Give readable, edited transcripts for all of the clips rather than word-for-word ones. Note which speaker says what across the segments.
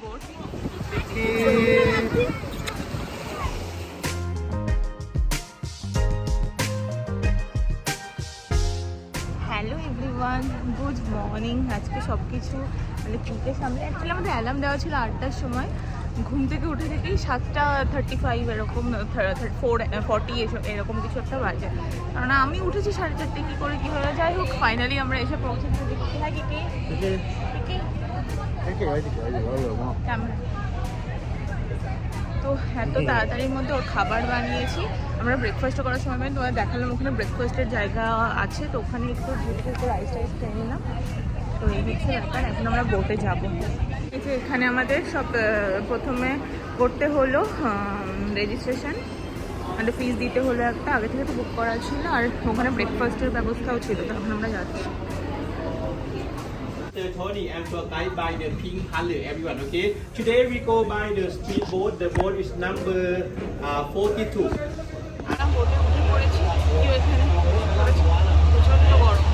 Speaker 1: boat. Hello everyone, good morning. আজকে সব কিছু মানে তিনটের সামনে অ্যাকচুয়ালি আমাদের অ্যালার্ম দেওয়া ছিল 8টার সময়। ঘুম থেকে উঠে থেকেই 7:35 এরকম 4:40 এরকম কিছু একটা বাজে, কারণ আমি উঠেছি 4:30 কী করে কী হলো। যাই হোক, ফাইনালি আমরা এসে পৌঁছেছি। হ্যাঁ কি ক্যামেরা তো এত তাড়াতাড়ির মধ্যে ওর খাবার বানিয়েছি। আমরা ব্রেকফাস্টও করার সময় মানে তোমার দেখালাম ওখানে ব্রেকফাস্টের জায়গা আছে, তো ওখানে একটু একটু রাইস খেয়ে নিলাম। তো এই হচ্ছে ব্যাপার। এখন আমরা বোটে যাবো। এই যে এখানে আমাদের সব প্রথমে করতে হলো রেজিস্ট্রেশন, মানে ফিস দিতে হলো একটা, আগে থেকে তো বুক করা ছিল, আর ওখানে ব্রেকফাস্টের ব্যবস্থাও ছিল। তো এখন আমরা যাচ্ছি।
Speaker 2: Tony, I'm your guide by the Pink Color, everyone. Okay. Today we go by the speed boat. The boat is number 42.
Speaker 1: বোটে উঠে পড়েছি, এখানে প্রচন্ড গরম।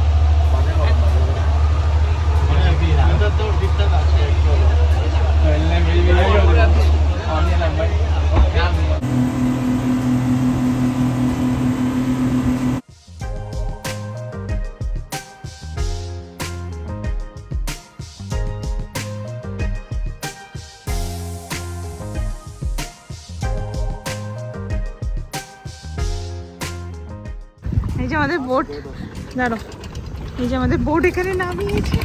Speaker 1: এই যে আমাদের বোট, দাঁড়ো, এই যে আমাদের বোট এখানে নামিয়েছে।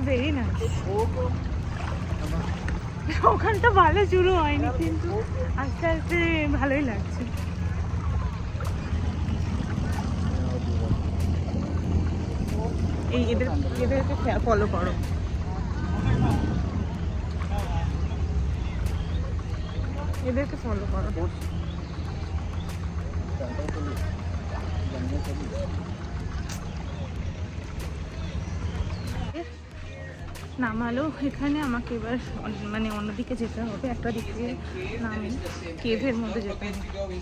Speaker 1: Very nice. ওখানটা ভালো শুরু হয়নি, কিন্তু আস্তে আস্তে ভালোই লাগছে। এই এদেরকে ফলো করো। এদেরকে ফলো করো। নামালো এখানে, আমাকে এবার মানে অন্যদিকে যেতে হবে। একটা দিক থেকে নামি কেভের মধ্যে যেতে হবে।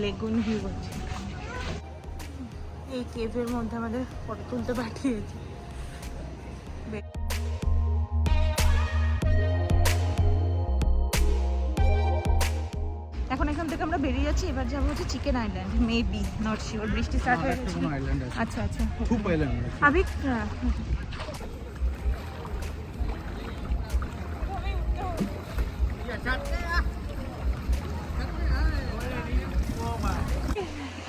Speaker 1: লেগুন ভিউ আছে। এই কেভের মধ্যে আমাদের ফটো তুলতে পাঠিয়েছে। এখন এখান থেকে আমরা বেরিয়ে যাচ্ছি। এবার যাবো হচ্ছে chicken island, maybe, not sure. বৃষ্টি স্টার্ট হয়ে গেছে। আচ্ছা আচ্ছা, খুব আইল্যান্ড আভি।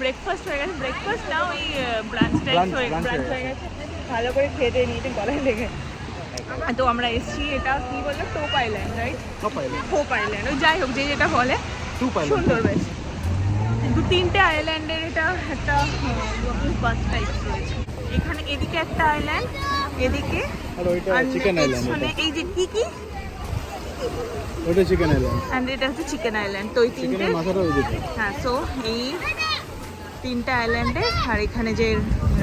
Speaker 1: ব্রেকফাস্ট হয়ে গেছে। ব্রেকফাস্ট না, ওই ব্রাঞ্চ হয়ে গেছে। ভালো করে খেয়ে দিয়ে নিয়ে গলায় লেগে। তো আমরা এসছি, এটা কি বললো, টোপ আইল্যান্ড, রাইট? হোপ আইল্যান্ড, ওই যাই হোক, যে যেটা বলে, সুন্দর বেশ। 2-3টে আইল্যান্ডের এটা একটা বাস টাইপ রয়েছে। এখানে এদিকে একটা আইল্যান্ড, এদিকে এই যে কি
Speaker 3: ওটা চিকেন আইল্যান্ড,
Speaker 1: এন্ড এটা হচ্ছে চিকেন আইল্যান্ড। তো ওই তিনটে, হ্যাঁ, সো এই 3টে আইল্যান্ডে। আর এখানে যে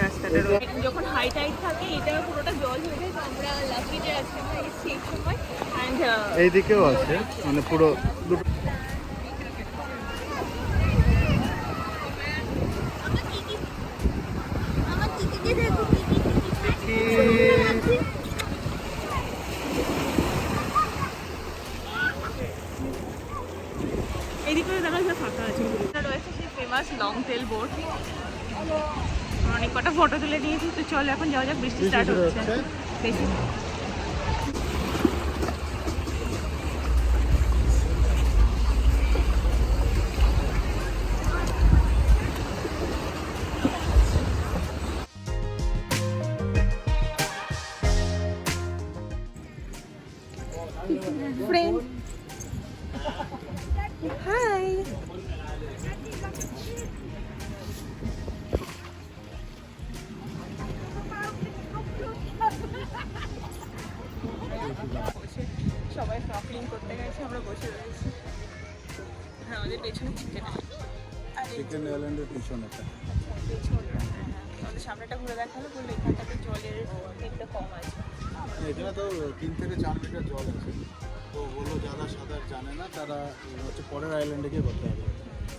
Speaker 1: রাস্তাটা রয়েছে, যখন হাই টাইড থাকে এটা পুরোটা জল হয়ে যায়। তো আমরা লাকি ডে আছে সেই সময়। অ্যান্ড
Speaker 3: এইদিকেও আছে, মানে পুরো দুটো।
Speaker 1: এইদিকে দেখা যাচ্ছে ফাঁকা আছে। রয়েছে সেই ফেমাস লং টেল বোট। অনেক কটা ফটো তুলে নিয়েছি। তো চলো এখন যাওয়া যাক, বৃষ্টি স্টার্ট হচ্ছে। বেশি ফ্রেন্ড, হাই। সবাই স্নর্কেলিং করতে গেছে, আমরা বসে রয়েছি। হ্যাঁ, আমাদের পেছনে চিকেন
Speaker 3: আইল্যান্ডের পিছনে
Speaker 1: আমাদের সামনেটা ঘুরে দেখালো, বললো এখানটাতে জলের দিকটা কম আছে।
Speaker 3: এখানে তো 3 থেকে 4 মিটার জল আছে। তো বললো যারা সাঁতার জানে না তারা হচ্ছে পরের আইল্যান্ডে গিয়ে করতে হবে,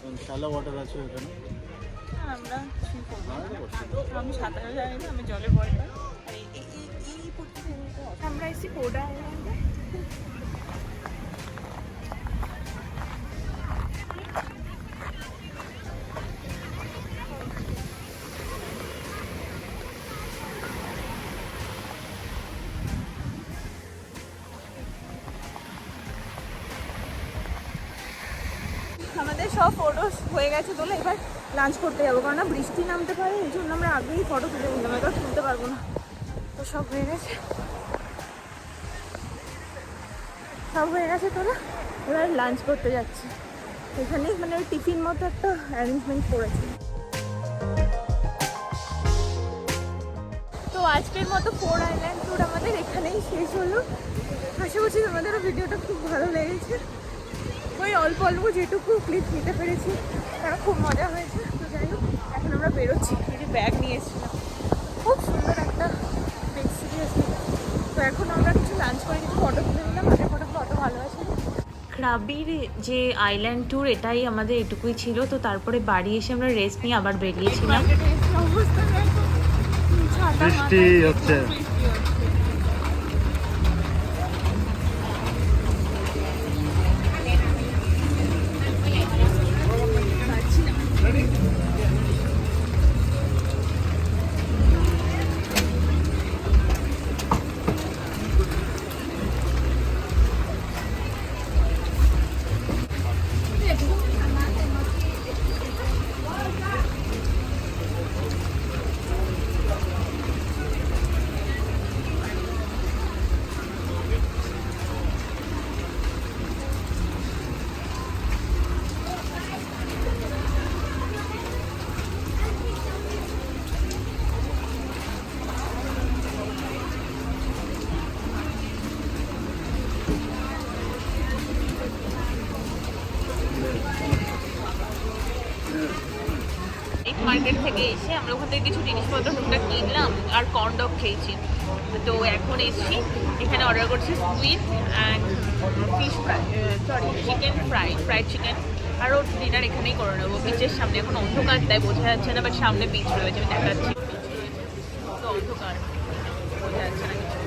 Speaker 3: কারণ শ্যালো ওয়াটার আছে ওখানে।
Speaker 1: আমরা কিছুই করবো না।
Speaker 3: আমরা করছি না।
Speaker 1: আমি সাঁতার জানি না, আমি জলে ভয় পাই। আর এই পদ্ধতি আমরা এসেছি কোডা আইল্যান্ডে। আমাদের সব ফটো হয়ে গেছে তোলা, এবার লাঞ্চ করতে যাবো, কারণ না বৃষ্টি নামতে পারে, এই জন্য আমরা আগেই ফটো তুলে নিলাম, এবার তুলতে পারবো না। তো সব হয়ে গেছে, তোলা, এবার লাঞ্চ করতে যাচ্ছি। এখানে মানে ওই টিফিন মতো একটা অ্যারেঞ্জমেন্ট করেছি। তো আজকের মতো 4 আইল্যান্ড ট্যুর আমাদের এখানেই শেষ হলো। আশা করছি তোমাদেরও ভিডিওটা খুব ভালো লেগেছে। ওই অল্প অল্প যেটুকু ক্লিপ নিতে পেরেছি তারা খুব মজা হয়েছে। তো যাই হোক, এখন আমরা বেরোচ্ছি। এই ব্যাগ নিয়ে এসেছিলাম, খুব সুন্দর একটা ব্যাগ, সিরিয়াসলি। তো এখন আমরা কিছু লাঞ্চ করে কিছু ফটো তুলে নিলাম, আগের ফটোগুলো অত ভালো আছে।
Speaker 4: ক্রাবির যে আইল্যান্ড ট্যুর এটাই আমাদের এটুকুই ছিল। তো তারপরে বাড়ি এসে আমরা রেস্ট নিয়ে আবার বেরিয়েছিলাম।
Speaker 3: বৃষ্টি হচ্ছে।
Speaker 4: এই মার্কেট থেকে এসে আমরা ওখান থেকে কিছু জিনিসপত্র টুকটাক কিনলাম আর কর্ন ডগ খেয়েছি। তো এখন এসেছি, এখানে অর্ডার করছি sweet and fish fry, chicken fried chicken. আরও ডিনার এখানেই করে নেবো বিচের সামনে। এখন অন্ধকার তাই বোঝা যাচ্ছে না, বাট সামনে বিচ রয়েছে, আমি দেখাচ্ছি। তো অন্ধকার বোঝা যাচ্ছে না কিছু।